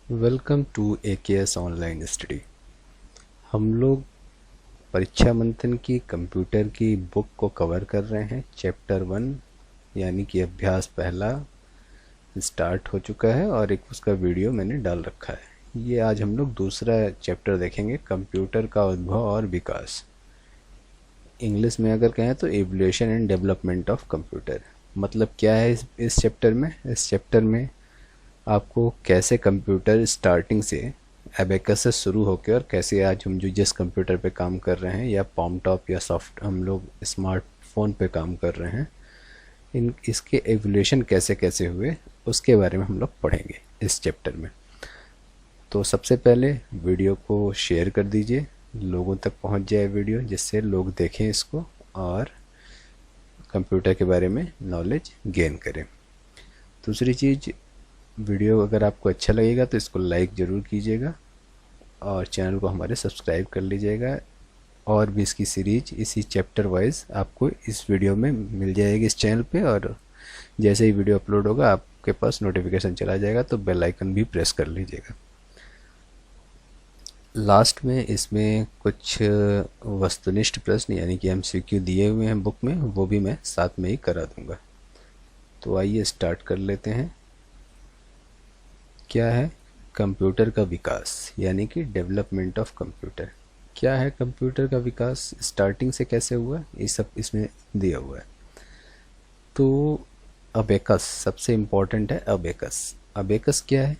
Welcome to AKS online study. हम लोग परीक्षा मंथन की कंप्यूटर की बुक को कवर कर रहे हैं। चैप्टर 1 यानी कि अभ्यास पहला स्टार्ट हो चुका है और एक उसका वीडियो मैंने डाल रखा है। ये आज हम लोग दूसरा चैप्टर देखेंगे, कंप्यूटर का उद्भव और विकास। इंग्लिश में अगर कहें तो evolution and development of computer. मतलब क्या है इस चैप्टर में? इस चैप्टर में आपको कैसे कंप्यूटर स्टार्टिंग से एबेकस से शुरू होकर और कैसे आज हम जो जिस कंप्यूटर पे काम कर रहे हैं या पॉमटॉप या सॉफ्ट हम लोग स्मार्टफोन पे काम कर रहे हैं, इन इसके एवोल्यूशन कैसे कैसे हुए उसके बारे में हम लोग पढ़ेंगे इस चैप्टर में। तो सबसे पहले वीडियो को शेयर कर दीजिए, लोगों तक पहुंच जाए वीडियो, जिससे लोग देखें इसको और कंप्यूटर के बारे में नॉलेज गेन करें। दूसरी चीज़, वीडियो अगर आपको अच्छा लगेगा तो इसको लाइक ज़रूर कीजिएगा और चैनल को हमारे सब्सक्राइब कर लीजिएगा। और भी इसकी सीरीज इसी चैप्टर वाइज आपको इस वीडियो में मिल जाएगी इस चैनल पे, और जैसे ही वीडियो अपलोड होगा आपके पास नोटिफिकेशन चला जाएगा, तो बेल आइकन भी प्रेस कर लीजिएगा। लास्ट में इसमें कुछ वस्तुनिष्ठ प्रश्न यानी कि MCQ दिए हुए हैं बुक में, वो भी मैं साथ में ही करा दूंगा। तो आइए स्टार्ट कर लेते हैं। क्या है कंप्यूटर का विकास यानी कि डेवलपमेंट ऑफ कंप्यूटर? क्या है कंप्यूटर का विकास, स्टार्टिंग से कैसे हुआ, ये सब इसमें दिया हुआ है। तो अबेकस सबसे इम्पोर्टेंट है। अबेकस क्या है?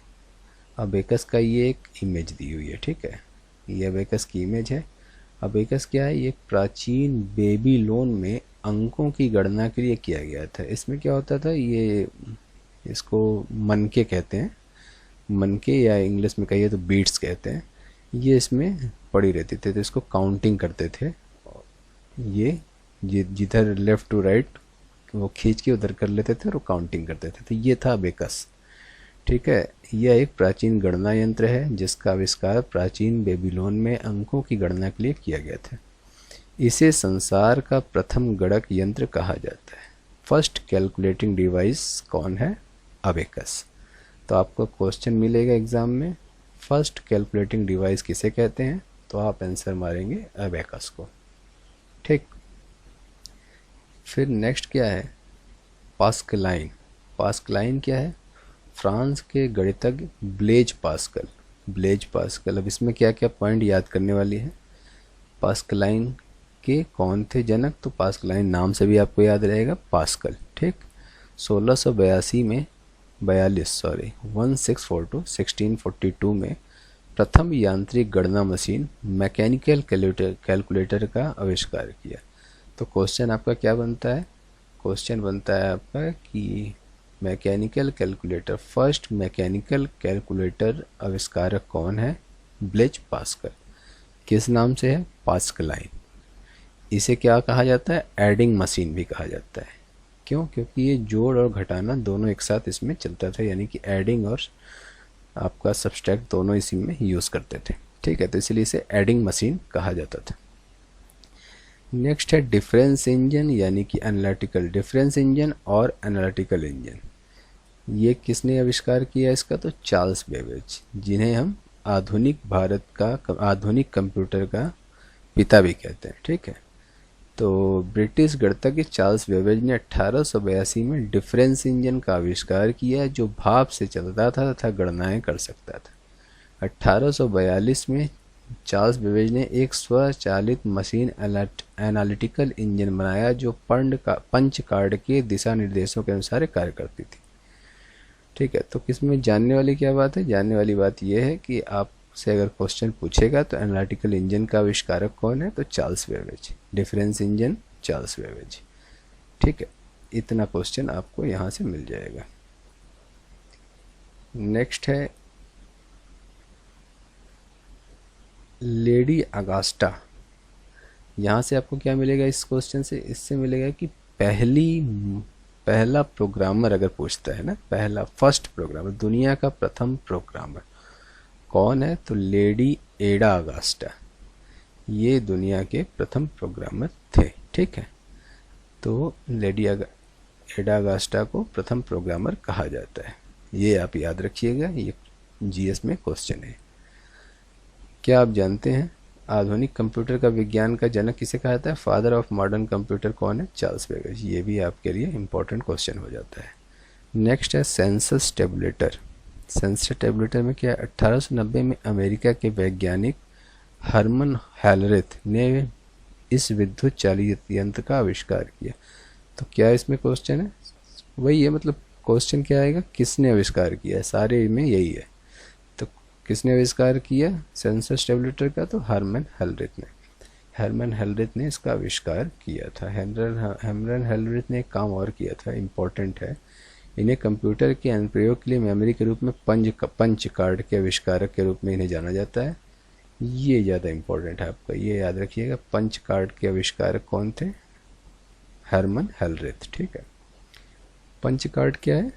अबेकस का ये एक इमेज दी हुई है, ठीक है, ये अबेकस की इमेज है। अबेकस क्या है? ये एक प्राचीन बेबीलोन में अंकों की गणना के लिए किया गया था। इसमें क्या होता था, ये इसको मनके कहते हैं, मनके या इंग्लिश में कहिए तो बीट्स कहते हैं। ये इसमें पड़ी रहती थे, तो इसको काउंटिंग करते थे। ये जिधर लेफ़्ट टू राइट वो खींच के उधर कर लेते थे और वो काउंटिंग करते थे। तो ये था अबेकस, ठीक है। यह एक प्राचीन गणना यंत्र है जिसका आविष्कार प्राचीन बेबीलोन में अंकों की गणना के लिए किया गया था। इसे संसार का प्रथम गणक यंत्र कहा जाता है। फर्स्ट कैलकुलेटिंग डिवाइस कौन है? अबेकस। तो आपको क्वेश्चन मिलेगा एग्ज़ाम में, फर्स्ट कैलकुलेटिंग डिवाइस किसे कहते हैं, तो आप आंसर मारेंगे अबेकस को, ठीक। फिर नेक्स्ट क्या है? पास्कलाइन। पास्कलाइन क्या है? फ्रांस के गणितज्ञ ब्लेज पास्कल। अब इसमें क्या क्या पॉइंट याद करने वाली है। पास्कलाइन के कौन थे जनक? तो पास्कलाइन नाम से भी आपको याद रहेगा, पास्कल, ठीक। 1642 में 1642 में प्रथम यांत्रिक गणना मशीन मैकेनिकल कैलकुलेटर का आविष्कार किया। तो क्वेश्चन आपका क्या बनता है? क्वेश्चन बनता है आपका कि mechanical calculator, first mechanical calculator आविष्कारक कौन है? Blaise Pascal. किस नाम से है? पास्कलाइन। इसे क्या कहा जाता है? एडिंग मशीन भी कहा जाता है। क्यों? क्योंकि ये जोड़ और घटाना दोनों एक साथ इसमें चलता था, यानी कि एडिंग और आपका सब्सट्रैक्ट दोनों इसी में यूज़ करते थे, ठीक है। तो इसलिए इसे एडिंग मशीन कहा जाता था। नेक्स्ट है डिफरेंस इंजन यानी कि एनालिटिकल डिफरेंस इंजन और एनालिटिकल इंजन। ये किसने आविष्कार किया इसका? तो चार्ल्स बेबेज, जिन्हें हम आधुनिक भारत का आधुनिक कंप्यूटर का पिता भी कहते हैं, ठीक है। तो ब्रिटिश गणितज्ञ चार्ल्स बेबेज ने 1882 में डिफरेंस इंजन का आविष्कार किया, जो भाप से चलता था तथा गणनाएं कर सकता था। 1842 में चार्ल्स बेबेज ने एक स्वचालित मशीन एनालिटिकल इंजन बनाया, जो पंच कार्ड के दिशा निर्देशों के अनुसार कार्य करती थी, ठीक है। तो किसमें जानने वाली क्या बात है? जानने वाली बात यह है कि आपसे अगर क्वेश्चन पूछेगा तो एनालिटिकल इंजन का आविष्कारक कौन है, तो Charles Babbage. Difference engine Charles Babbage, ठीक है। इतना क्वेश्चन आपको यहाँ से मिल जाएगा। नेक्स्ट है लेडी अगास्टा। यहाँ से आपको क्या मिलेगा इस क्वेश्चन से? इससे मिलेगा कि पहला प्रोग्रामर अगर पूछता है ना, फर्स्ट प्रोग्रामर, दुनिया का प्रथम प्रोग्रामर कौन है, तो लेडी एडा अगास्टा। ये दुनिया के प्रथम प्रोग्रामर थे, ठीक है। तो लेडी एडा अगास्टा को प्रथम प्रोग्रामर कहा जाता है, ये आप याद रखिएगा, ये जीएस में क्वेश्चन है। क्या आप जानते हैं आधुनिक कंप्यूटर का विज्ञान का जनक किसे कहा जाता है? फादर ऑफ मॉडर्न कंप्यूटर कौन है? Charles Babbage. ये भी आपके लिए इंपॉर्टेंट क्वेश्चन हो जाता है। नेक्स्ट है सेंसस टेबुलेटर। सेंसस टेबुलेटर में क्या है? 1890 में अमेरिका के वैज्ञानिक हरमन हेलरिथ ने इस विद्युत चालित यंत्र का आविष्कार किया। तो क्या इसमें क्वेश्चन है? वही है, मतलब क्वेश्चन क्या आएगा, किसने आविष्कार किया? सारे में यही है। तो किसने आविष्कार किया सेंसस टेबुलेटर का? तो हरमन हेलरिथ ने। हरमन हेलरिथ ने इसका आविष्कार किया था। हरमन हेलरिथ ने एक काम और किया था, इम्पोर्टेंट है। इन्हें कंप्यूटर के अनुप्रयोग के लिए मेमोरी के रूप में पंच कार्ड के आविष्कारक के रूप में इन्हें जाना जाता है। ये ज़्यादा इम्पोर्टेंट है आपका, ये याद रखिएगा। पंच कार्ड के आविष्कारक कौन थे? हरमन हेलरिथ। ठीक है। पंच कार्ड क्या है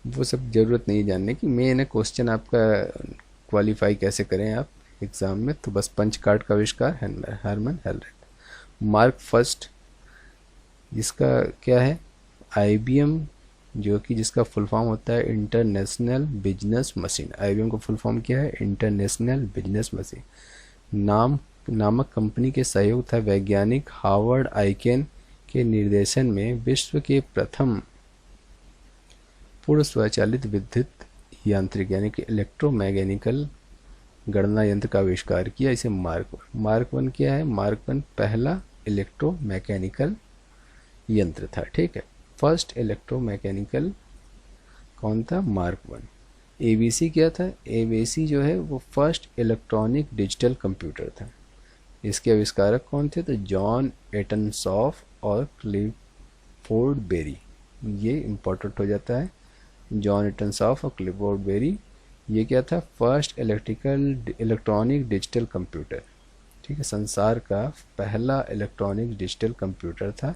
वो सब ज़रूरत नहीं जानने की, मेन है क्वेश्चन आपका क्वालिफाई कैसे करें आप एग्ज़ाम में। तो बस पंच कार्ड का आविष्कार हरमन हेलरिथ। मार्क फर्स्ट, जिसका क्या है IBM, जो कि जिसका फुल फॉर्म होता है इंटरनेशनल बिजनेस मशीन। IBM का फुल फॉर्म क्या है? International business machine. नामक कंपनी के सहयोग था वैज्ञानिक हावर्ड आइकेन के निर्देशन में विश्व के प्रथम पूर्ण स्वचालित विद्युत यांत्रिक यानी कि इलेक्ट्रोमैकेनिकल गणना यंत्र का आविष्कार किया। इसे मार्क वन क्या है? मार्क वन पहला इलेक्ट्रोमैकेनिकल यंत्र था। ठीक है। फर्स्ट इलेक्ट्रोमैकेनिकल कौन था? Mark one. ABC क्या था? ABC जो है वो फर्स्ट इलेक्ट्रॉनिक डिजिटल कंप्यूटर था। इसके आविष्कारक कौन थे? तो जॉन एटनसॉफ और क्लिफोर्ड बेरी। ये इम्पोर्टेंट हो जाता है, जॉन एटनसॉफ और क्लिफोर्ड बेरी। ये क्या था? First electronic digital computer. ठीक है। संसार का पहला इलेक्ट्रॉनिक डिजिटल कंप्यूटर था।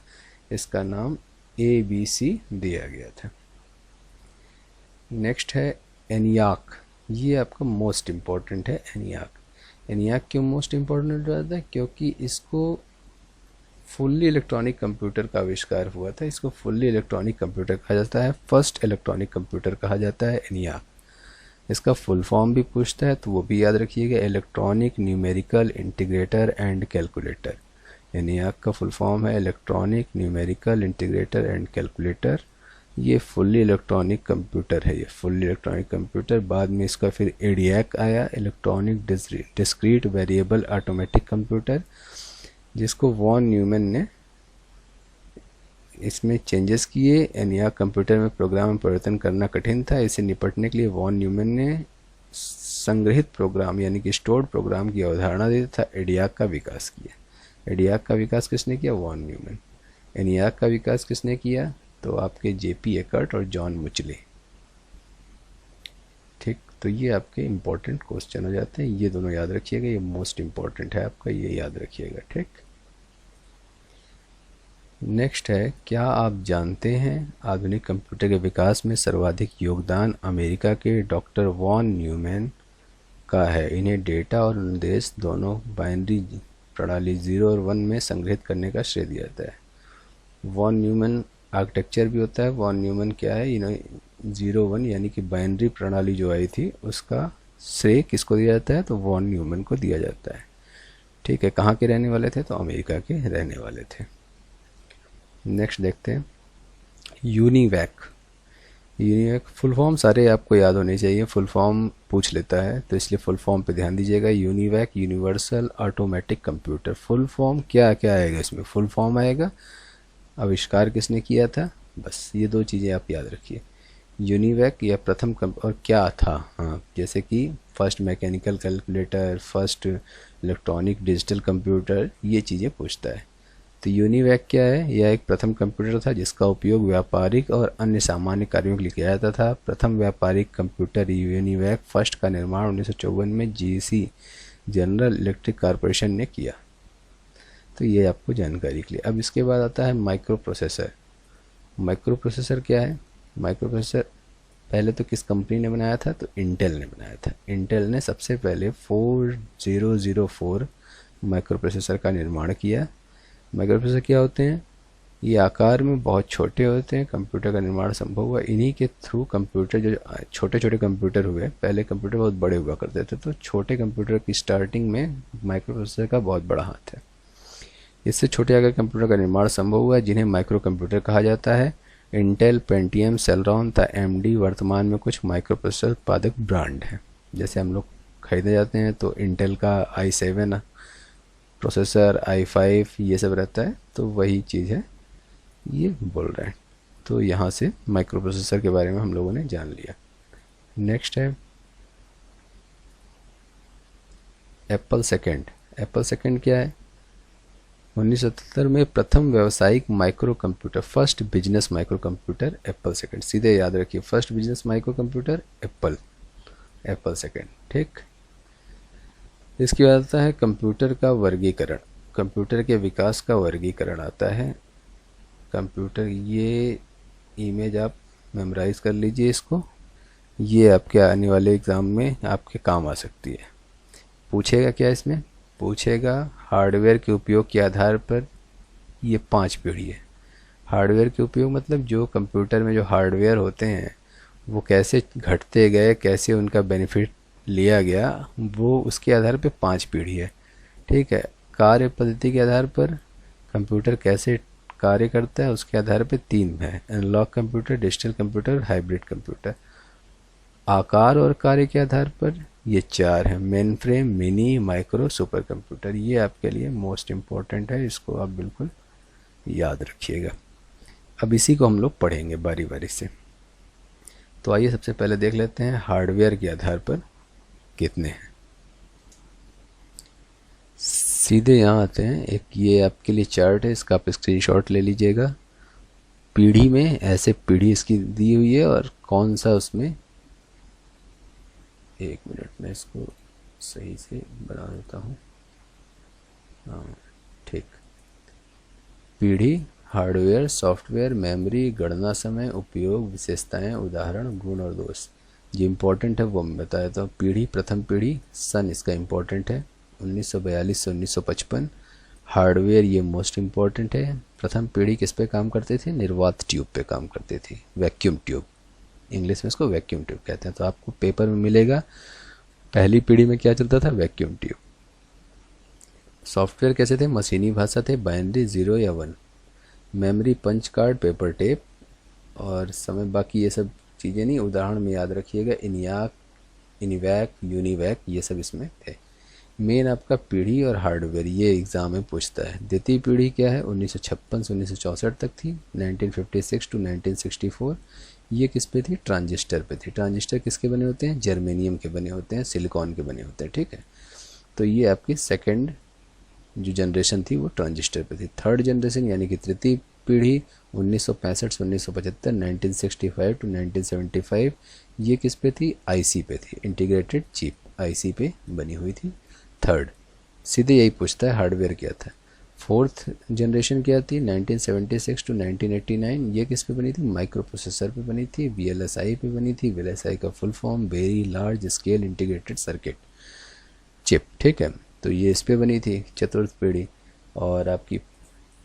इसका नाम ABC दिया गया था। नेक्स्ट है एनियाक। ये आपका मोस्ट इम्पॉर्टेंट है एनियाक। एनियाक क्यों मोस्ट इम्पॉर्टेंट रहता है? क्योंकि इसको फुल्ली इलेक्ट्रॉनिक कंप्यूटर का आविष्कार हुआ था। इसको फुल्ली इलेक्ट्रॉनिक कंप्यूटर कहा जाता है, फर्स्ट इलेक्ट्रॉनिक कंप्यूटर कहा जाता है एनियाक। इसका फुल फॉर्म भी पूछता है तो वो भी याद रखिएगा, electronic numerical integrator and calculator. ENIAC का फुल फॉर्म है electronic numerical integrator and calculator. ये फुल्ली इलेक्ट्रॉनिक कंप्यूटर है, ये फुल्ली इलेक्ट्रॉनिक कंप्यूटर। बाद में इसका फिर EDIAC आया, electronic discrete variable automatic computer, जिसको वॉन न्यूमैन ने इसमें चेंजेस किए। ENIAC कंप्यूटर में प्रोग्राम में परिवर्तन करना कठिन था। इसे निपटने के लिए वॉन न्यूमैन ने संग्रहित प्रोग्राम यानी कि स्टोर्ड प्रोग्राम की अवधारणा दी तथा EDIAC का विकास किया। EDIAC का विकास किसने किया? Von Neumann. ENIAC का विकास किसने किया? तो आपके JP एकर्ट और जॉन मुचले। ठीक, तो ये आपके इम्पोर्टेंट क्वेश्चन हो जाते हैं। ये दोनों याद रखिएगा, ये मोस्ट इम्पोर्टेंट है आपका, ये याद रखिएगा। ठीक। नेक्स्ट है, क्या आप जानते हैं आधुनिक कंप्यूटर के विकास में सर्वाधिक योगदान अमेरिका के डॉक्टर वॉन न्यूमैन का है। इन्हें डेटा और निर्देश दोनों बाइनरी प्रणाली 0 और 1 में संग्रहित करने का श्रेय दिया जाता है। वॉन न्यूमैन आर्किटेक्चर भी होता है। वॉन न्यूमैन क्या है? 0-1 यानी कि बाइनरी प्रणाली जो आई थी उसका श्रेय किसको दिया जाता है? तो वॉन न्यूमैन को दिया जाता है। ठीक है। कहाँ के रहने वाले थे? तो अमेरिका के रहने वाले थे। नेक्स्ट देखते हैं यूनिवैक। यूनिवैक फुल फॉर्म सारे आपको याद होने चाहिए, फुल फॉर्म पूछ लेता है तो इसलिए फुल फॉर्म पे ध्यान दीजिएगा। UNIVAC universal automatic computer. Full form क्या क्या आएगा इसमें? फुल फॉर्म आएगा आविष्कार किसने किया था, बस ये दो चीज़ें आप याद रखिए। यूनिवैक या प्रथम और क्या था, हाँ, जैसे कि first mechanical calculator, first electronic digital computer, ये चीज़ें पूछता है। तो यूनिवैक क्या है? यह एक प्रथम कंप्यूटर था जिसका उपयोग व्यापारिक और अन्य सामान्य कार्यों के लिए किया जाता था। प्रथम व्यापारिक कंप्यूटर यूनिवैक फर्स्ट का निर्माण 1954 में GC जनरल इलेक्ट्रिक कॉरपोरेशन ने किया। तो ये आपको जानकारी के लिए। अब इसके बाद आता है माइक्रो प्रोसेसर। माइक्रो प्रोसेसर क्या है? माइक्रो प्रोसेसर पहले तो किस कंपनी ने बनाया था? तो इंटेल ने बनाया था। इंटेल ने सबसे पहले 4004 माइक्रो प्रोसेसर का निर्माण किया। माइक्रो प्रोसेसर क्या होते हैं? ये आकार में बहुत छोटे होते हैं। कंप्यूटर का निर्माण संभव हुआ इन्हीं के थ्रू। कंप्यूटर जो छोटे छोटे कंप्यूटर हुए, पहले कंप्यूटर बहुत बड़े हुआ करते थे, तो छोटे कंप्यूटर की स्टार्टिंग में माइक्रो प्रोसेसर का बहुत बड़ा हाथ है। इससे छोटे आकार कंप्यूटर का निर्माण संभव हुआ है जिन्हें माइक्रो कंप्यूटर कहा जाता है। इंटेल, पेंटियम, सेलरॉन तथा एमडी वर्तमान में कुछ माइक्रो प्रोसेसर उत्पादक ब्रांड हैं। जैसे हम लोग खरीदे जाते हैं तो इंटेल का i7 प्रोसेसर, i5 ये सब रहता है, तो वही चीज़ है ये बोल रहे हैं। तो यहाँ से माइक्रो प्रोसेसर के बारे में हम लोगों ने जान लिया। नेक्स्ट है एप्पल सेकेंड। एप्पल सेकेंड क्या है? 1977 में प्रथम व्यावसायिक micro computer, first business micro computer Apple second. सीधे याद रखिए, first business micro computer Apple, Apple second. ठीक, इसके बाद आता है कंप्यूटर का वर्गीकरण। कंप्यूटर के विकास का वर्गीकरण आता है। कंप्यूटर, ये इमेज आप मेमोराइज कर लीजिए इसको, ये आपके आने वाले एग्ज़ाम में आपके काम आ सकती है। पूछेगा क्या इसमें? पूछेगा हार्डवेयर के उपयोग के आधार पर ये 5 पीढ़ी है। हार्डवेयर के उपयोग मतलब जो कंप्यूटर में जो हार्डवेयर होते हैं वो कैसे घटते गए, कैसे उनका बेनिफिट लिया गया, वो उसके आधार पर 5 पीढ़ी है। ठीक है। कार्य पद्धति के आधार पर कंप्यूटर कैसे कार्य करता है उसके आधार पर 3 है, analog computer, digital computer, hybrid computer. आकार और कार्य के आधार पर ये 4 है, mainframe, mini, micro, super computer. ये आपके लिए मोस्ट इम्पोर्टेंट है, इसको आप बिल्कुल याद रखिएगा। अब इसी को हम लोग पढ़ेंगे बारी बारी से। तो आइए सबसे पहले देख लेते हैं हार्डवेयर के आधार पर कितने हैं। सीधे यहाँ आते हैं, एक ये आपके लिए चार्ट है, इसका आप स्क्रीनशॉट ले लीजिएगा। पीढ़ी में ऐसे पीढ़ी इसकी दी हुई है और कौन सा उसमें, एक मिनट में इसको सही से बना देता हूँ। हाँ ठीक, पीढ़ी, हार्डवेयर, सॉफ्टवेयर, मेमोरी, गणना समय, उपयोग, विशेषताएं, उदाहरण, गुण और दोष। जो इम्पोर्टेंट है वो मैं बता देता हूँ। पीढ़ी, प्रथम पीढ़ी, सन इसका इम्पोर्टेंट है 1942 से 1955। हार्डवेयर ये मोस्ट इम्पॉर्टेंट है। प्रथम पीढ़ी किस पे काम करते थे? निर्वात ट्यूब पे काम करते थे, वैक्यूम ट्यूब, इंग्लिश में इसको वैक्यूम ट्यूब कहते हैं। तो आपको पेपर में मिलेगा पहली पीढ़ी में क्या चलता था? Vacuum tube. सॉफ्टवेयर कैसे थे? मशीनी भाषा थे, बाइनरी 0 या 1। Memory punch card, paper tape और समय, बाकी ये सब चीज़ें नहीं, उदाहरण में याद रखिएगा, इनियाक, इनिवैक, यूनिवैक, ये सब इसमें थे। मेन आपका पीढ़ी और हार्डवेयर ये एग्ज़ाम में पूछता है। द्वितीय पीढ़ी क्या है? 1956 से 1964 तक थी, 1956 टू 1964। ये किस पे थी? ट्रांजिस्टर पे थी। ट्रांजिस्टर किसके बने होते हैं? जर्मेनियम के बने होते हैं, सिलिकॉन के बने होते हैं। ठीक है, तो ये आपकी सेकंड जो जनरेशन थी वो ट्रांजिस्टर पे थी। थर्ड जनरेशन यानी कि तृतीय पीढ़ी 1965 से 1975, 1965 टू 1975, ये किस पे थी? आईसी पे थी, इंटीग्रेटेड चिप आईसी पे बनी हुई थी। थर्ड, सीधे यही पूछता है हार्डवेयर क्या था। फोर्थ जनरेशन क्या थी? 1976 टू 1989, ये किस पे बनी थी? माइक्रो प्रोसेसर पे बनी थी, वीएलएसआई पे बनी थी। वीएलएसआई का full form very large scale integrated circuit chip. ठीक है, तो ये इस पे बनी थी चतुर्थ पीढ़ी। और आपकी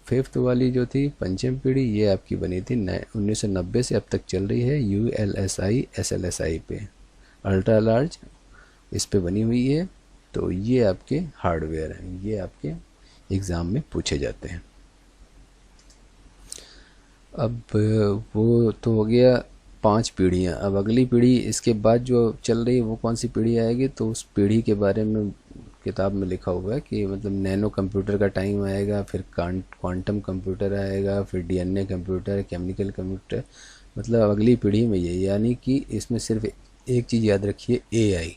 फिफ्थ वाली जो थी पंचम पीढ़ी, ये आपकी बनी थी 1990 से अब तक चल रही है, यूएलएसआई एसएलएसआई पे, अल्ट्रा लार्ज इस पे बनी हुई है। तो ये आपके हार्डवेयर हैं, ये आपके एग्ज़ाम में पूछे जाते हैं। अब वो तो हो गया 5 पीढ़ियाँ। अब अगली पीढ़ी इसके बाद जो चल रही है वो कौन सी पीढ़ी आएगी? तो उस पीढ़ी के बारे में किताब में लिखा हुआ है कि मतलब नैनो कंप्यूटर का टाइम आएगा, फिर क्वांटम कंप्यूटर आएगा, फिर डीएनए कंप्यूटर, केमिकल कंप्यूटर। मतलब अगली पीढ़ी में ये, यानी कि इसमें सिर्फ एक चीज़ याद रखिए, एआई।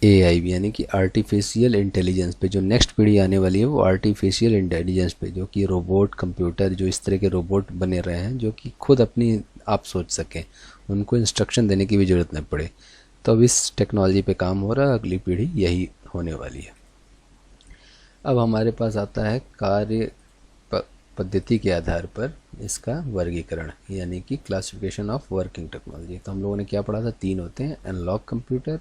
एआई यानी कि आर्टिफिशियल इंटेलिजेंस पे जो नेक्स्ट पीढ़ी आने वाली है वो आर्टिफिशियल इंटेलिजेंस पे, जो कि रोबोट, कंप्यूटर, जो इस तरह के रोबोट बने रहे हैं जो कि खुद अपनी आप सोच सकें, उनको इंस्ट्रक्शन देने की भी ज़रूरत न पड़े। तो अब इस टेक्नोलॉजी पे काम हो रहा है, अगली पीढ़ी यही होने वाली है। अब हमारे पास आता है कार्य पद्धति के आधार पर इसका वर्गीकरण, यानी कि क्लासिफिकेशन ऑफ वर्किंग टेक्नोलॉजी। तो हम लोगों ने क्या पढ़ा था? 3 होते हैं, एनालॉग कंप्यूटर,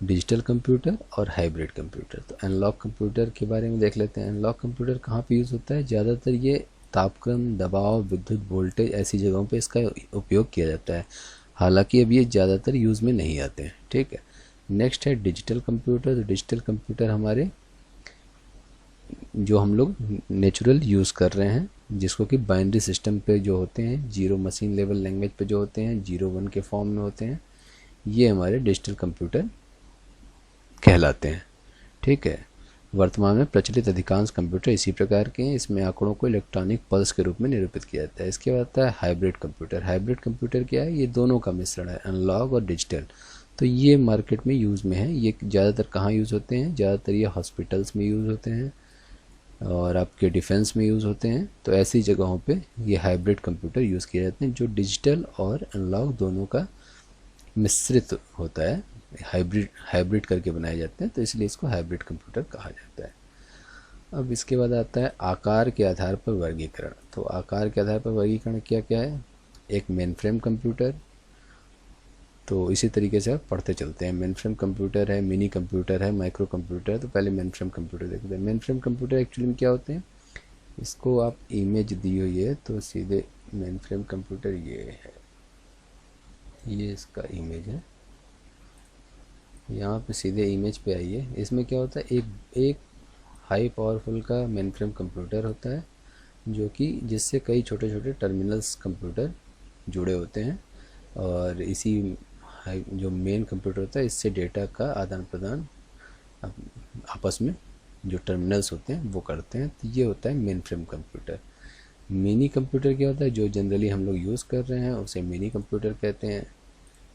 डिजिटल कंप्यूटर और हाइब्रिड कंप्यूटर। तो एनालॉग कंप्यूटर के बारे में देख लेते हैं। एनालॉग कंप्यूटर कहाँ पे यूज़ होता है? ज़्यादातर ये तापक्रम, दबाव, विद्युत वोल्टेज ऐसी जगहों पे इसका उपयोग किया जाता है। हालांकि अब ये ज़्यादातर यूज़ में नहीं आते हैं। ठीक है। नेक्स्ट है डिजिटल कंप्यूटर। तो डिजिटल कंप्यूटर हमारे जो हम लोग नेचुरल यूज़ कर रहे हैं, जिसको कि बाइनरी सिस्टम पे जो होते हैं, जीरो मशीन लेवल लैंग्वेज पे जो होते हैं, 0 1 के फॉर्म में होते हैं, ये हमारे डिजिटल कंप्यूटर कहलाते हैं। ठीक है। वर्तमान में प्रचलित अधिकांश कंप्यूटर इसी प्रकार के हैं। इसमें आंकड़ों को इलेक्ट्रॉनिक पल्स के रूप में निरूपित किया जाता है। इसके बाद आता है हाइब्रिड कंप्यूटर। हाइब्रिड कंप्यूटर क्या है? ये दोनों का मिश्रण है, एनालॉग और डिजिटल। तो ये मार्केट में यूज़ में है। ये ज़्यादातर कहाँ यूज़ होते हैं? ज़्यादातर ये हॉस्पिटल्स में यूज़ होते हैं और आपके डिफेंस में यूज़ होते हैं। तो ऐसी जगहों पे ये हाइब्रिड कंप्यूटर यूज़ किए जाते हैं, जो डिजिटल और एनालॉग दोनों का मिश्रित होता है। हाइब्रिड करके बनाए जाते हैं, तो इसलिए इसको हाइब्रिड कंप्यूटर कहा जाता है। अब इसके बाद आता है आकार के आधार पर वर्गीकरण। तो आकार के आधार पर वर्गीकरण क्या क्या है? एक मेन फ्रेम कंप्यूटर। तो इसी तरीके से आप पढ़ते चलते हैं। मेन फ्रेम कंप्यूटर है, मिनी कंप्यूटर है, माइक्रो कंप्यूटर है। तो पहले मेन फ्रेम कंप्यूटर देखते हैं। मेन फ्रेम कंप्यूटर एक्चुअली में क्या होते हैं? इसको आप इमेज दी हुई है तो सीधे मेन फ्रेम कंप्यूटर ये है, ये इसका इमेज है। यहाँ पे सीधे इमेज पे आइए। इसमें क्या होता है? एक हाई पावरफुल का मेन फ्रेम कंप्यूटर होता है, जो कि जिससे कई छोटे छोटे टर्मिनल्स कंप्यूटर जुड़े होते हैं, और इसी जो मेन कंप्यूटर होता है, इससे डेटा का आदान प्रदान आपस में जो टर्मिनल्स होते हैं वो करते हैं। तो ये होता है main frame computer. Mini computer क्या होता है? जो जनरली हम लोग यूज़ कर रहे हैं उसे मिनी कंप्यूटर कहते हैं,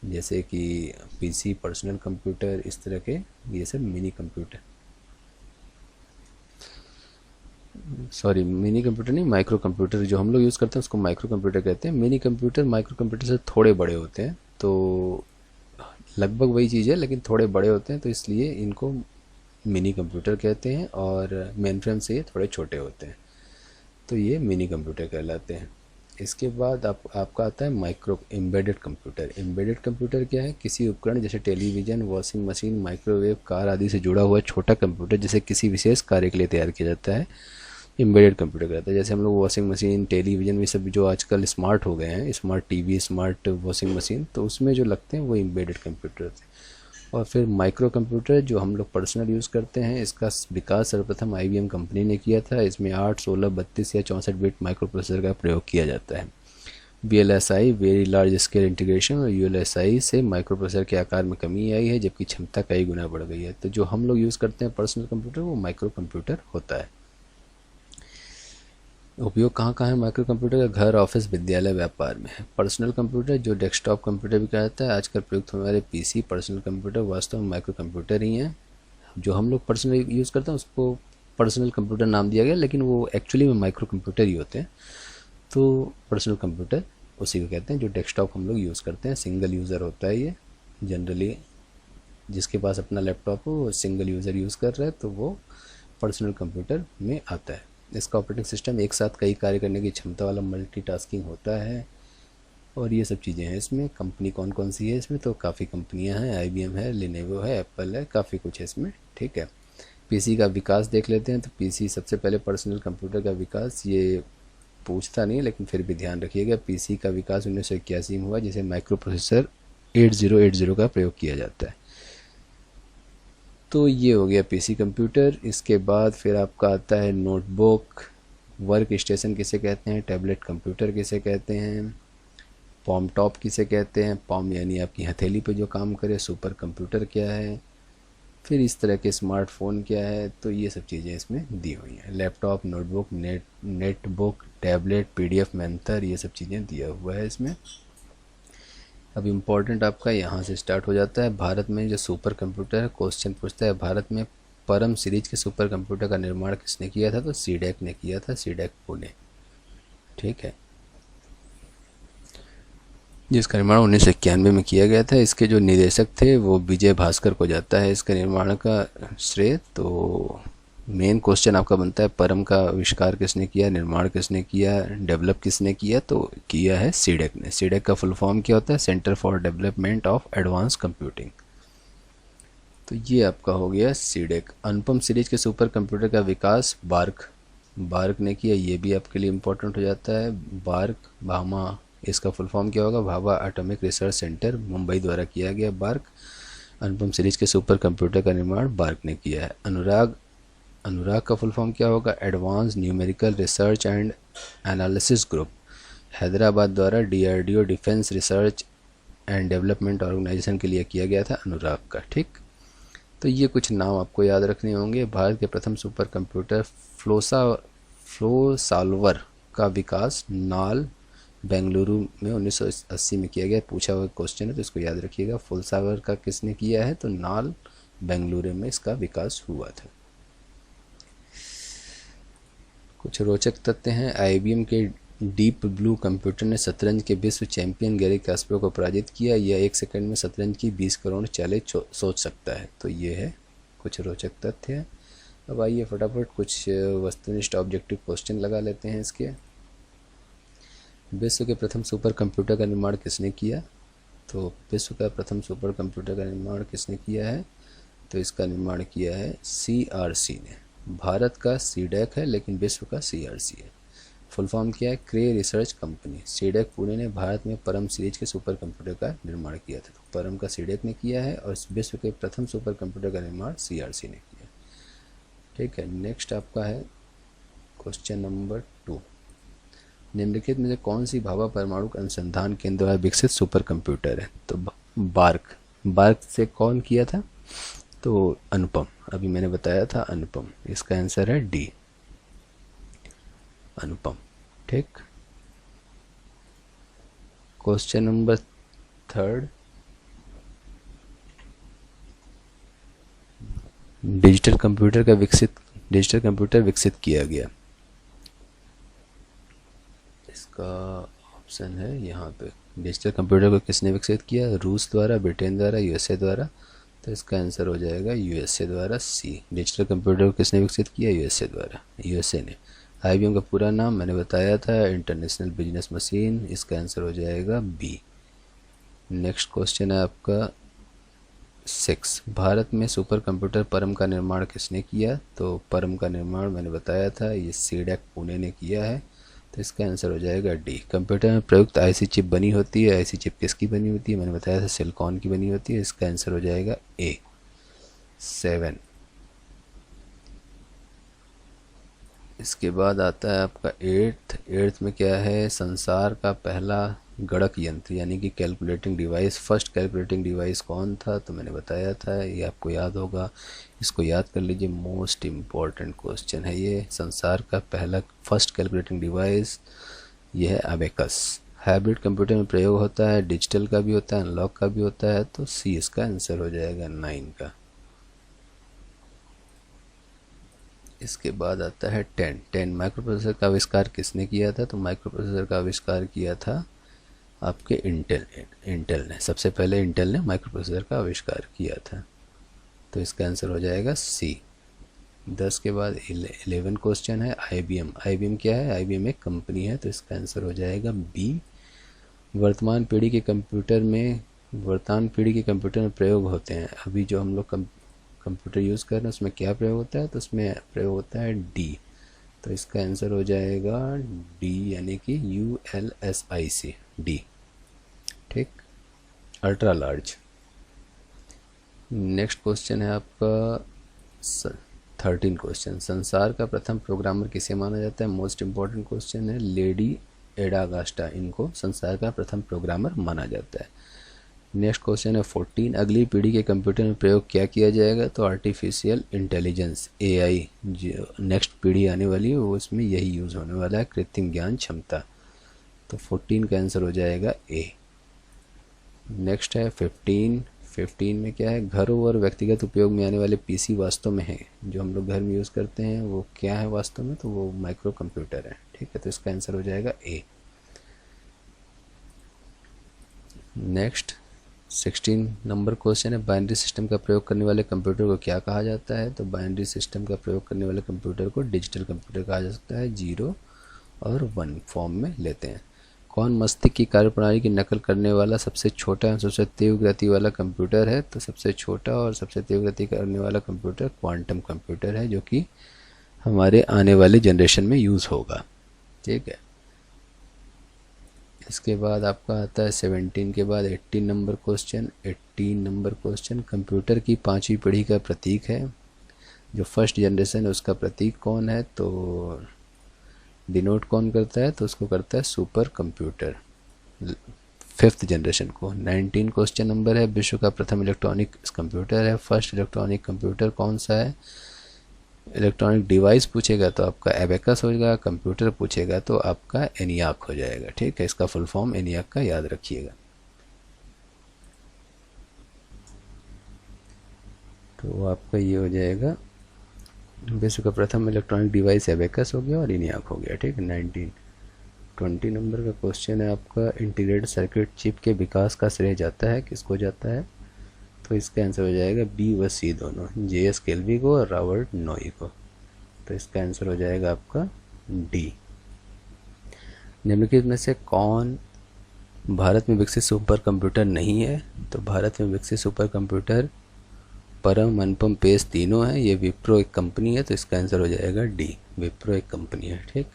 जैसे कि पीसी, पर्सनल कंप्यूटर, इस तरह के ये सब mini computer, sorry mini computer नहीं, माइक्रो कंप्यूटर जो हम लोग यूज़ करते हैं उसको माइक्रो कंप्यूटर कहते हैं। मिनी कंप्यूटर माइक्रो कंप्यूटर से थोड़े बड़े होते हैं, तो लगभग वही चीज़ है लेकिन थोड़े बड़े होते हैं, तो इसलिए इनको मिनी कंप्यूटर कहते हैं। और मेन फ्रेम से ये थोड़े छोटे होते हैं, तो ये मिनी कंप्यूटर कहलाते हैं। इसके बाद आपका आता है micro embedded computer. Embedded computer क्या है? किसी उपकरण जैसे television, washing machine, microwave, car आदि से जुड़ा हुआ छोटा कंप्यूटर, जिसे किसी विशेष कार्य के लिए तैयार किया जाता है, एम्बेडेड कंप्यूटर कहता है। जैसे हम लोग वॉशिंग मशीन, टेलीविज़न, ये सब जो आजकल स्मार्ट हो गए हैं, smart TV, smart washing machine, तो उसमें जो लगते हैं वो एम्बेडेड कंप्यूटर होते हैं। और फिर माइक्रो कंप्यूटर जो हम लोग पर्सनल यूज़ करते हैं, इसका विकास सर्वप्रथम IBM कंपनी ने किया था। इसमें 8, 16, 32 या 64 बिट माइक्रो प्रोसेसर का प्रयोग किया जाता है। VLSI very large scale integration और ULSI से माइक्रो प्रोसेसर के आकार में कमी आई है, जबकि क्षमता कई गुना बढ़ गई है। तो जो हम लोग यूज़ करते हैं पर्सनल कंप्यूटर, वो माइक्रो कंप्यूटर होता है। उपयोग कहाँ कहाँ है माइक्रो कंप्यूटर का? घर, ऑफिस, विद्यालय, व्यापार में है। पर्सनल कंप्यूटर जो डेस्कटॉप कंप्यूटर भी कहा जाता है, आजकल प्रयुक्त होने वाले PC पर्सनल कंप्यूटर वास्तव में माइक्रो कंप्यूटर ही हैं। जो हम लोग पर्सनल यूज़ करते हैं उसको पर्सनल कंप्यूटर नाम दिया गया, लेकिन वो एक्चुअली में माइक्रो कंप्यूटर ही होते हैं। तो पर्सनल कंप्यूटर उसी को कहते हैं जो डेस्कटॉप हम लोग यूज़ करते हैं। सिंगल यूज़र होता है ये, जनरली जिसके पास अपना लैपटॉप हो वो सिंगल यूज़र यूज़ कर रहा है, तो वो पर्सनल कंप्यूटर में आता है। इसका ऑपरेटिंग सिस्टम एक साथ कई कार्य करने की क्षमता वाला मल्टीटास्किंग होता है, और ये सब चीज़ें हैं इसमें। कंपनी कौन कौन सी है इसमें? तो काफ़ी कंपनियां हैं, IBM है, लिनोवो है, एप्पल है, काफ़ी कुछ है इसमें। ठीक है। PC का विकास देख लेते हैं। तो PC सबसे पहले पर्सनल कंप्यूटर का विकास, ये पूछता नहीं लेकिन फिर भी ध्यान रखिएगा, PC का विकास 1981 में हुआ, जिसे माइक्रो प्रोसेसर 8080 का प्रयोग किया जाता है। तो ये हो गया PC कंप्यूटर। इसके बाद फिर आपका आता है नोटबुक, वर्क स्टेशन किसे कहते हैं, टैबलेट कंप्यूटर किसे कहते हैं, पॉम टॉप किसे कहते हैं, पॉम यानी आपकी हथेली पे जो काम करे, सुपर कंप्यूटर क्या है, फिर इस तरह के स्मार्टफोन क्या है। तो ये सब चीज़ें इसमें दी हुई हैं। Laptop, notebook, netbook, tablet, PDF mentor, ये सब चीज़ें दिया हुआ है इसमें। अब इम्पोर्टेंट आपका यहाँ से स्टार्ट हो जाता है। भारत में जो सुपर कंप्यूटर है, क्वेश्चन पूछता है भारत में परम सीरीज के सुपर कंप्यूटर का निर्माण किसने किया था? तो सीडेक ने किया था, सीडेक पुणे। ठीक है, जिसका निर्माण 1991 में किया गया था। इसके जो निदेशक थे वो विजय भास्कर को जाता है इसके निर्माण का श्रेय। तो मेन क्वेश्चन आपका बनता है परम का आविष्कार किसने किया, निर्माण किसने किया, डेवलप किसने किया? तो किया है सीडेक ने। सीडेक का फुल फॉर्म क्या होता है? Centre for development of advance computing. तो ये आपका हो गया सीडेक। अनुपम सीरीज के सुपर कंप्यूटर का विकास बार्क ने किया, ये भी आपके लिए इम्पोर्टेंट हो जाता है। बार्क भामा, इसका फुल फॉर्म क्या होगा? Bhabha atomic research centre Mumbai द्वारा किया गया बार्क। अनुपम सीरीज के सुपर कंप्यूटर का निर्माण बार्क ने किया है। अनुराग का फुल फॉर्म क्या होगा? Advance numerical research and analysis group, Hyderabad द्वारा DRDO defence research and development organisation के लिए किया गया था अनुराग का। ठीक, तो ये कुछ नाम आपको याद रखने होंगे। भारत के प्रथम सुपर कंप्यूटर फ्लो सॉल्वर का विकास नाल बेंगलुरु में 1980 में किया गया। पूछा हुआ क्वेश्चन है तो इसको याद रखिएगा। फ्लो सॉल्वर का किसने किया है? तो नाल बेंगलुरु में इसका विकास हुआ था। कुछ रोचक तथ्य हैं। IBM के डीप ब्लू कंप्यूटर ने शतरंज के विश्व चैंपियन गैरी कास्परोव को पराजित किया। यह 1 सेकंड में शतरंज की 20 करोड़ चालें सोच सकता है। तो ये है कुछ रोचक तथ्य है। अब आइए फटाफट कुछ वस्तुनिष्ठ ऑब्जेक्टिव क्वेश्चन लगा लेते हैं इसके। विश्व के प्रथम सुपर कंप्यूटर का निर्माण किसने किया? तो विश्व का प्रथम सुपर कंप्यूटर का निर्माण किसने किया है? तो इसका निर्माण किया है CRC ने। भारत का सीडेक है लेकिन विश्व का CRC है। फुल फॉर्म क्या है? क्रे रिसर्च कंपनी। सीडेक पुणे ने भारत में परम सीरीज के सुपर कंप्यूटर का निर्माण किया था। तो परम का सीडेक ने किया है और विश्व के प्रथम सुपर कंप्यूटर का निर्माण CRC ने किया। ठीक है, नेक्स्ट आपका है क्वेश्चन नंबर 2। निम्नलिखित में से कौन सी भाभा परमाणु अनुसंधान केंद्र द्वारा विकसित सुपर कंप्यूटर है? तो बार्क से कौन किया था? तो अनुपम, अभी मैंने बताया था अनुपम। इसका आंसर है D, अनुपम। ठीक, क्वेश्चन नंबर 3। डिजिटल कंप्यूटर विकसित किया गया। इसका ऑप्शन है यहाँ पे। डिजिटल कंप्यूटर को किसने विकसित किया? रूस द्वारा, ब्रिटेन द्वारा, USA द्वारा। तो इसका आंसर हो जाएगा USA द्वारा, C। डिजिटल कंप्यूटर को किसने विकसित किया? USA द्वारा, USA ने। IBM का पूरा नाम मैंने बताया था, इंटरनेशनल बिजनेस मशीन। इसका आंसर हो जाएगा B। नेक्स्ट क्वेश्चन है आपका 6। भारत में सुपर कंप्यूटर परम का निर्माण किसने किया? तो परम का निर्माण मैंने बताया था, ये सीडेक पुणे ने किया है। तो इसका आंसर हो जाएगा D। कंप्यूटर में प्रयुक्त IC चिप बनी होती है। IC चिप किसकी बनी होती है? मैंने बताया था सिलिकॉन की बनी होती है। इसका आंसर हो जाएगा A, 7। इसके बाद आता है आपका 8th में क्या है? संसार का पहला गणक यंत्र यानी कि calculating device, first calculating device कौन था? तो मैंने बताया था, ये आपको याद होगा। इसको याद कर लीजिए, मोस्ट इम्पॉर्टेंट क्वेश्चन है ये। संसार का पहला फर्स्ट कैलकुलेटिंग डिवाइस ये है अबेकस। हाइब्रिड कंप्यूटर में प्रयोग होता है, डिजिटल का भी होता है, एनालॉग का भी होता है। तो C इसका आंसर हो जाएगा 9 का। इसके बाद आता है 10 माइक्रोप्रोसेसर का आविष्कार किसने किया था? तो माइक्रोप्रोसेसर का आविष्कार किया था आपके इंटेल ने। सबसे पहले इंटेल ने माइक्रोप्रोसेसर का आविष्कार किया था। तो इसका आंसर हो जाएगा C। 10 के बाद 11 क्वेश्चन है IBM क्या है? IBM एक कंपनी है। तो इसका आंसर हो जाएगा B। वर्तमान पीढ़ी के कंप्यूटर में प्रयोग होते हैं। अभी जो हम लोग कंप्यूटर यूज़ कर रहे हैं उसमें क्या प्रयोग होता है? तो उसमें प्रयोग होता है D। तो इसका आंसर हो जाएगा D यानी कि ULSIC, D। ठीक, अल्ट्रा लार्ज। नेक्स्ट क्वेश्चन है आपका 13 क्वेश्चन। संसार का प्रथम प्रोग्रामर किसे माना जाता है? मोस्ट इम्पॉर्टेंट क्वेश्चन है। लेडी एडा अगास्टा, इनको संसार का प्रथम प्रोग्रामर माना जाता है। नेक्स्ट क्वेश्चन है 14। अगली पीढ़ी के कंप्यूटर में प्रयोग क्या किया जाएगा? तो आर्टिफिशियल इंटेलिजेंस, AI, जो नेक्स्ट पीढ़ी आने वाली है वो इसमें यही यूज़ होने वाला है, कृत्रिम ज्ञान क्षमता। तो 14 का आंसर हो जाएगा A। नेक्स्ट है 15 में क्या है? घरों और व्यक्तिगत उपयोग में आने वाले PC वास्तव में है, जो हम लोग घर में यूज़ करते हैं वो क्या है वास्तव में? तो वो माइक्रो कंप्यूटर है। ठीक है, तो इसका आंसर हो जाएगा A। नेक्स्ट 16 नंबर क्वेश्चन है। बाइनरी सिस्टम का प्रयोग करने वाले कंप्यूटर को क्या कहा जाता है? तो बाइनरी सिस्टम का प्रयोग करने वाले कंप्यूटर को डिजिटल कंप्यूटर कहा जा सकता है। 0 और 1 फॉर्म में लेते हैं। कौन मस्तिष्क की कार्यप्रणाली की नकल करने वाला सबसे छोटा और सबसे तीव्र गति वाला कंप्यूटर है? तो सबसे छोटा और सबसे तीव्र गति करने वाला कंप्यूटर क्वांटम कंप्यूटर है, जो कि हमारे आने वाले जनरेशन में यूज़ होगा। ठीक है, इसके बाद आपका आता है 17 के बाद 18 number question. 18 number question, computer की 5वीं पीढ़ी का प्रतीक है। जो फर्स्ट जनरेशन है उसका प्रतीक कौन है? तो डिनोट कौन करता है? तो उसको करता है सुपर कंप्यूटर, 5th जनरेशन को। 19 क्वेश्चन नंबर है, विश्व का प्रथम इलेक्ट्रॉनिक कंप्यूटर है। फर्स्ट इलेक्ट्रॉनिक कंप्यूटर कौन सा है? इलेक्ट्रॉनिक डिवाइस पूछेगा तो आपका एबेकस होगा, कंप्यूटर पूछेगा तो आपका एनियाक हो जाएगा। ठीक है, इसका फुल फॉर्म एनियाक का याद रखिएगा। तो आपका ये हो जाएगा, विश्व का प्रथम इलेक्ट्रॉनिक डिवाइस एबेकस हो गया और एनियाक हो गया। ठीक है, 19। 20 नंबर का क्वेश्चन है आपका, इंटीग्रेटेड सर्किट चिप के विकास का श्रेय जाता है, किसको जाता है? तो इसका आंसर हो जाएगा बी व सी दोनों, JS केल्वी को और रॉबर्ट नोई को। तो इसका आंसर हो जाएगा आपका डी। निम्नलिखित में से कौन भारत में विकसित सुपर कंप्यूटर नहीं है? तो भारत में विकसित सुपर कंप्यूटर परम, अनुपम, पेश तीनों हैं। ये विप्रो एक कंपनी है, तो इसका आंसर हो जाएगा डी, विप्रो एक कंपनी है। ठीक,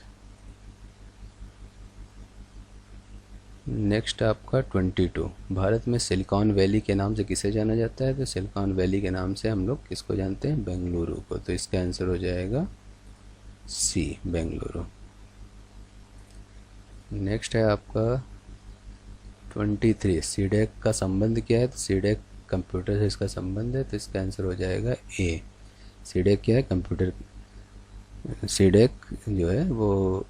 नेक्स्ट आपका 22, भारत में सिलिकॉन वैली के नाम से किसे जाना जाता है? तो सिलिकॉन वैली के नाम से हम लोग किसको जानते हैं? बेंगलुरु को। तो इसका आंसर हो जाएगा सी, बेंगलुरु। नेक्स्ट है आपका 23, सीडेक का संबंध क्या है? तो सीडेक कंप्यूटर से इसका संबंध है, तो इसका आंसर हो जाएगा ए। सीडेक क्या है? कंप्यूटर, सीडेक जो है वो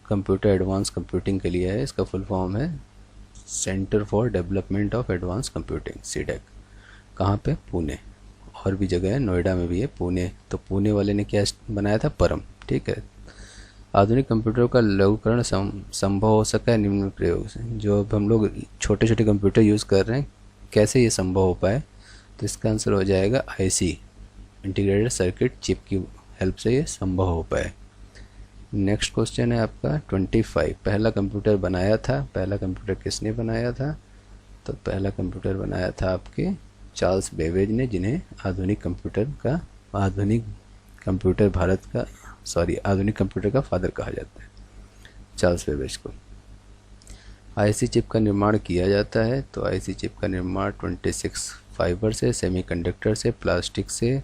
कंप्यूटर एडवांस कंप्यूटिंग के लिए है। इसका फुल फॉर्म है centre for development of advance computing, CDAC. कहाँ पे? पुणे। और भी जगह है, नोएडा में भी है, पुणे। तो पुणे वाले ने क्या बनाया था? परम। ठीक है, आधुनिक कंप्यूटर का लघुकरण संभव हो सका है निम्न प्रयोग से। जो अब हम लोग छोटे छोटे कंप्यूटर यूज़ कर रहे हैं, कैसे ये संभव हो पाए? तो इसका आंसर हो जाएगा IC, इंटीग्रेटेड सर्किट चिप की हेल्प से ये संभव हो पाए। नेक्स्ट क्वेश्चन है आपका 25, पहला कंप्यूटर बनाया था, पहला कंप्यूटर किसने बनाया था? तो पहला कंप्यूटर बनाया था आपके चार्ल्स बेबेज ने, जिन्हें आधुनिक कंप्यूटर का फादर कहा जाता है, चार्ल्स बेबेज को। IC चिप का निर्माण किया जाता है, तो IC चिप का निर्माण 26 फाइबर से, सेमीकंडक्टर से, प्लास्टिक से,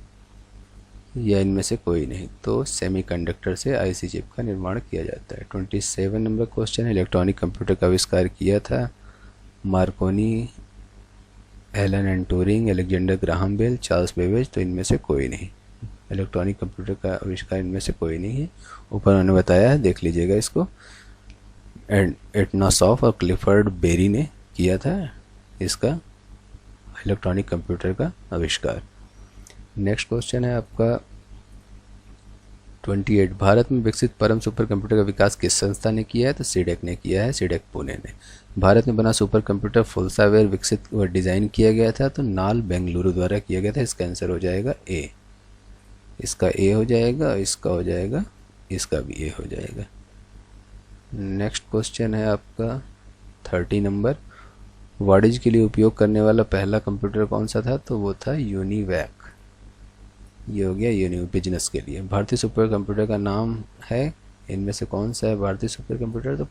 या इनमें से कोई नहीं। तो सेमीकंडक्टर से IC चिप का निर्माण किया जाता है। 27 नंबर क्वेश्चन है, इलेक्ट्रॉनिक कंप्यूटर का आविष्कार किया था Marconi, Alan and Turing, Alexander Graham Bell, Charles Babbage. तो इनमें से कोई नहीं, इलेक्ट्रॉनिक कंप्यूटर का आविष्कार इनमें से कोई नहीं है। ऊपर उन्होंने बताया है, देख लीजिएगा इसको। एटनासॉफ और क्लिफर्ड बेरी ने किया था इसका इलेक्ट्रॉनिक कंप्यूटर का आविष्कार। नेक्स्ट क्वेश्चन है आपका 28, भारत में विकसित परम सुपर कंप्यूटर का विकास किस संस्था ने किया है? तो सीडेक ने किया है, सीडेक पुणे ने। भारत में बना सुपर कंप्यूटर फुल सॉफ्टवेयर विकसित व डिज़ाइन किया गया था, तो नाल बेंगलुरु द्वारा किया गया था। इसका आंसर हो जाएगा ए, इसका ए हो जाएगा, इसका हो जाएगा, इसका भी ए हो जाएगा। नेक्स्ट क्वेश्चन है आपका 30 नंबर, वाणिज्य के लिए उपयोग करने वाला पहला कंप्यूटर कौन सा था? तो वो था यूनिवैक। ये हो गया बिजनेस के लिए। भारतीय सुपर कंप्यूटर का नाम है, इनमें से कौन सा है भारतीय सुपर कंप्यूटर? तो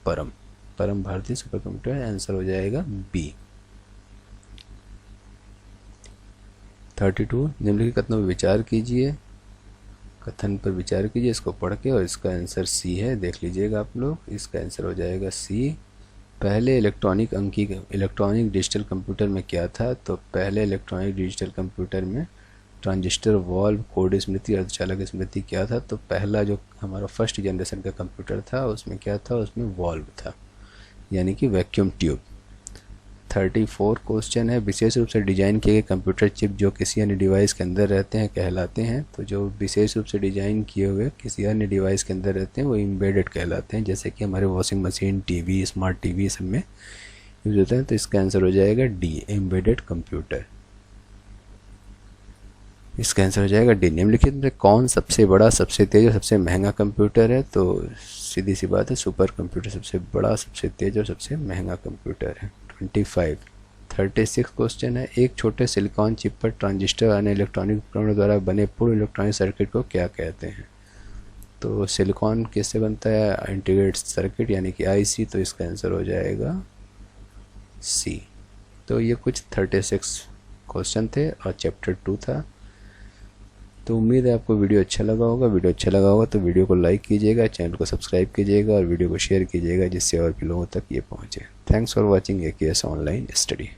परम भारतीय सुपर कंप्यूटर। आंसर हो जाएगा बी। 32, निम्नलिखित कथनों पर विचार कीजिए, कथन पर विचार कीजिए इसको पढ़ के, और इसका आंसर सी है, देख लीजिएगा आप लोग। इसका आंसर हो जाएगा सी। पहले इलेक्ट्रॉनिक डिजिटल कंप्यूटर में क्या था? तो पहले इलेक्ट्रॉनिक डिजिटल कंप्यूटर में ट्रांजिस्टर, वॉल्व, कोड स्मृति, अर्धचालक स्मृति क्या था? तो पहला जो हमारा फर्स्ट जनरेशन का कंप्यूटर था उसमें क्या था? उसमें वॉल्व था, यानी कि वैक्यूम ट्यूब। 34 क्वेश्चन है, विशेष रूप से डिजाइन किए गए कंप्यूटर चिप जो किसी अन्य डिवाइस के अंदर रहते हैं कहलाते हैं। तो जो विशेष रूप से डिजाइन किए हुए किसी अन्य डिवाइस के अंदर रहते हैं वो एम्बेडेड कहलाते हैं, जैसे कि हमारे washing machine, TV, smart TV सब में यूज होता है। तो इसका आंसर हो जाएगा डी, एम्बेडेड कंप्यूटर। इसका आंसर हो जाएगा डी। निम्नलिखित में कौन सबसे बड़ा, सबसे तेज और सबसे महंगा कंप्यूटर है? तो सीधी सी बात है, सुपर कंप्यूटर सबसे बड़ा, सबसे तेज और सबसे महंगा कंप्यूटर है। 36 क्वेश्चन है, एक छोटे सिलिकॉन चिप पर ट्रांजिस्टर अन्य इलेक्ट्रॉनिक उपकरणों द्वारा बने पूर्ण इलेक्ट्रॉनिक सर्किट को क्या कहते हैं? तो सिलिकॉन किससे बनता है? इंटीग्रेटेड सर्किट यानी कि आईसी। तो इसका आंसर हो जाएगा सी। तो ये कुछ 36 क्वेश्चन थे और चैप्टर 2 था। तो उम्मीद है आपको वीडियो अच्छा लगा होगा। वीडियो अच्छा लगा होगा तो वीडियो को लाइक कीजिएगा, चैनल को सब्सक्राइब कीजिएगा और वीडियो को शेयर कीजिएगा जिससे और भी लोगों तक ये पहुँचे। Thanks for watching AKS online study.